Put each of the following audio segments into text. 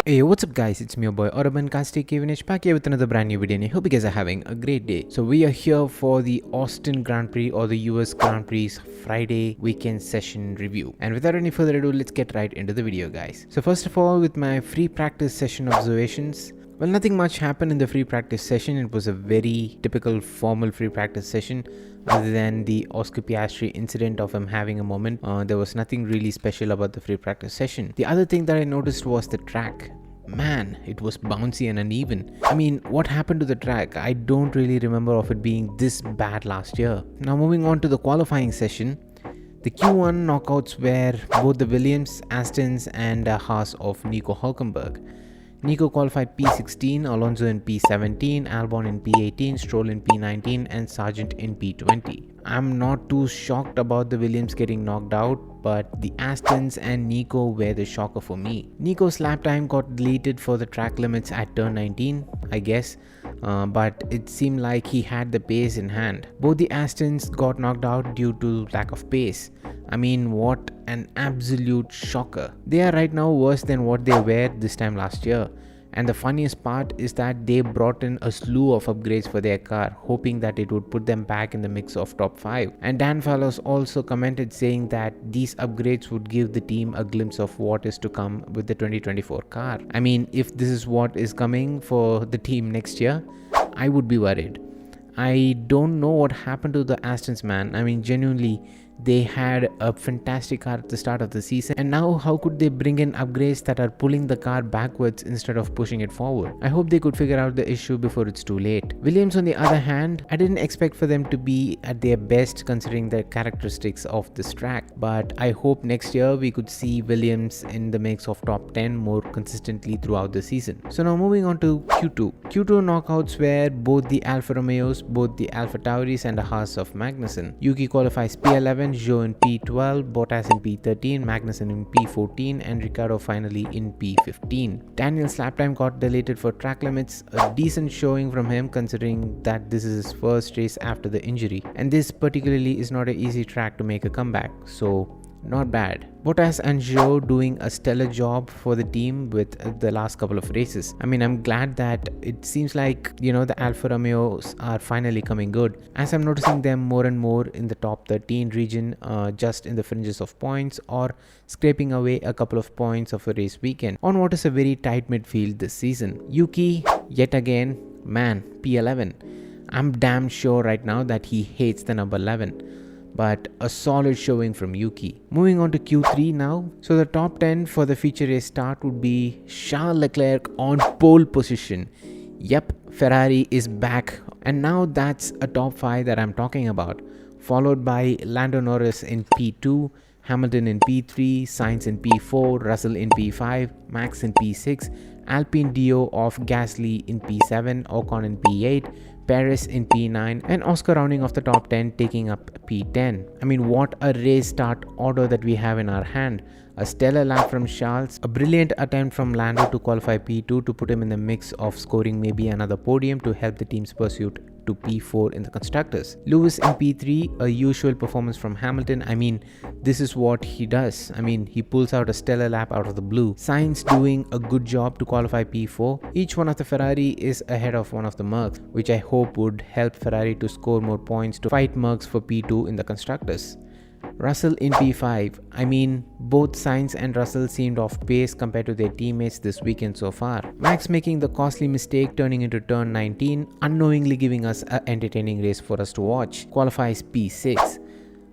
Hey, what's up guys, it's me your boy Urban Kasti Kevinish back here with another brand new video and I hope you guys are having a great day. So we are here for the Austin Grand Prix or the US Grand Prix Friday weekend session review. And without any further ado, let's get right into the video guys. So first of all, with my free practice session observations, well, nothing much happened in the free practice session. It was a very typical formal free practice session. Other than the Oscar Piastri incident of him having a moment, there was nothing really special about the free practice session. The other thing that I noticed was the track. Man, it was bouncy and uneven. I mean, what happened to the track? I don't really remember of it being this bad last year. Now moving on to the qualifying session. The Q1 knockouts were both the Williams, Astons and Haas of Nico Hülkenberg. Nico qualified P16, Alonso in P17, Albon in P18, Stroll in P19 and Sargent in P20. I'm not too shocked about the Williams getting knocked out, but the Astons and Nico were the shocker for me. Nico's lap time got deleted for the track limits at turn 19, I guess, but it seemed like he had the pace in hand. Both the Astons got knocked out due to lack of pace. I mean, what an absolute shocker. They are right now worse than what they were this time last year. And the funniest part is that they brought in a slew of upgrades for their car, hoping that it would put them back in the mix of top 5. And Dan Fallows also commented saying that these upgrades would give the team a glimpse of what is to come with the 2024 car. I mean, if this is what is coming for the team next year, I would be worried. I don't know what happened to the Astons, man. I mean, genuinely, they had a fantastic car at the start of the season, and now how could they bring in upgrades that are pulling the car backwards instead of pushing it forward? I hope they could figure out the issue before it's too late. Williams, on the other hand, I didn't expect for them to be at their best considering the characteristics of this track, but I hope next year we could see Williams in the mix of top 10 more consistently throughout the season. So now moving on to Q2. Q2 knockouts were both the Alfa Romeos, both the Alfa Tauris and the Haas of Magnussen. Yuki qualifies P11, Zhou in P12, Bottas in P13, Magnussen in P14 and Ricciardo finally in P15. Daniel's lap time got deleted for track limits, a decent showing from him considering that this is his first race after the injury, and this particularly is not an easy track to make a comeback, so not bad. Bottas and Zhou doing a stellar job for the team with the last couple of races. I mean, I'm glad that it seems like, the Alfa Romeos are finally coming good, as I'm noticing them more and more in the top 13 region, just in the fringes of points or scraping away a couple of points of a race weekend on what is a very tight midfield this season. Yuki, yet again, man, P11. I'm damn sure right now that he hates the number 11. But a solid showing from Yuki. Moving on to Q3 now. So the top 10 for the feature race start would be Charles Leclerc on pole position. Yep, Ferrari is back. And now that's a top 5 that I'm talking about. Followed by Lando Norris in P2, Hamilton in P3, Sainz in P4, Russell in P5, Max in P6, Alpine Dio of Gasly in P7, Ocon in P8, Perez in P9 and Oscar rounding off the top 10 taking up P10. I mean, what a race start order that we have in our hand. A stellar lap from Charles, a brilliant attempt from Lando to qualify P2 to put him in the mix of scoring maybe another podium to help the team's pursuit to P4 in the constructors. Lewis in P3, a usual performance from Hamilton. I mean, this is what he does. I mean, he pulls out a stellar lap out of the blue. Sainz doing a good job to qualify P4. Each one of the Ferrari is ahead of one of the Mercs, which I hope would help Ferrari to score more points to fight Mercs for P2 in the constructors. Russell in P5. I mean, both Sainz and Russell seemed off pace compared to their teammates this weekend so far. Max making the costly mistake turning into turn 19, unknowingly giving us an entertaining race for us to watch. Qualifies P6.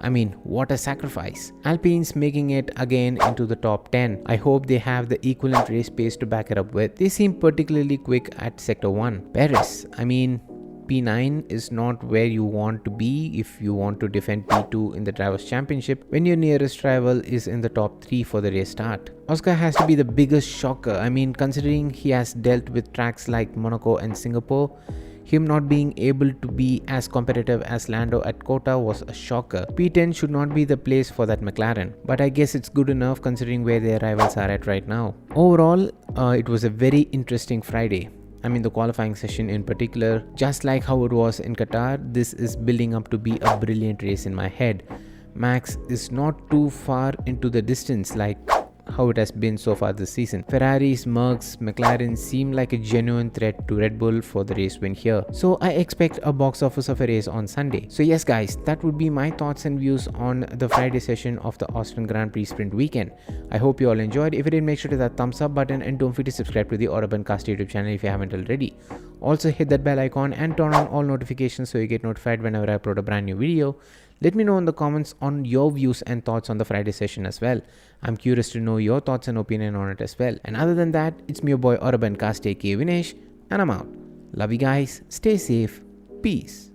I mean, what a sacrifice. Alpine's making it again into the top 10. I hope they have the equivalent race pace to back it up with. They seem particularly quick at Sector 1. Perez. I mean, P9 is not where you want to be if you want to defend P2 in the Drivers' Championship when your nearest rival is in the top 3 for the race start. Oscar has to be the biggest shocker. I mean, considering he has dealt with tracks like Monaco and Singapore, him not being able to be as competitive as Lando at Kota was a shocker. P10 should not be the place for that McLaren, but I guess it's good enough considering where their rivals are at right now. Overall, it was a very interesting Friday. I mean, the qualifying session in particular, just like how it was in Qatar, this is building up to be a brilliant race in my head. Max is not too far into the distance like how it has been so far this season. Ferraris, Mercs, McLaren seem like a genuine threat to Red Bull for the race win here. So I expect a box office of a race on Sunday. So yes guys, that would be my thoughts and views on the Friday session of the Austin Grand Prix Sprint weekend. I hope you all enjoyed. If you did, make sure to hit that thumbs up button and don't forget to subscribe to the Cast YouTube channel if you haven't already. Also hit that bell icon and turn on all notifications so you get notified whenever I upload a brand new video. Let me know in the comments on your views and thoughts on the Friday session as well. I'm curious to know your thoughts and opinion on it as well. And other than that, it's me your boy Cast aka Vinesh, and I'm out. Love you guys, stay safe, peace.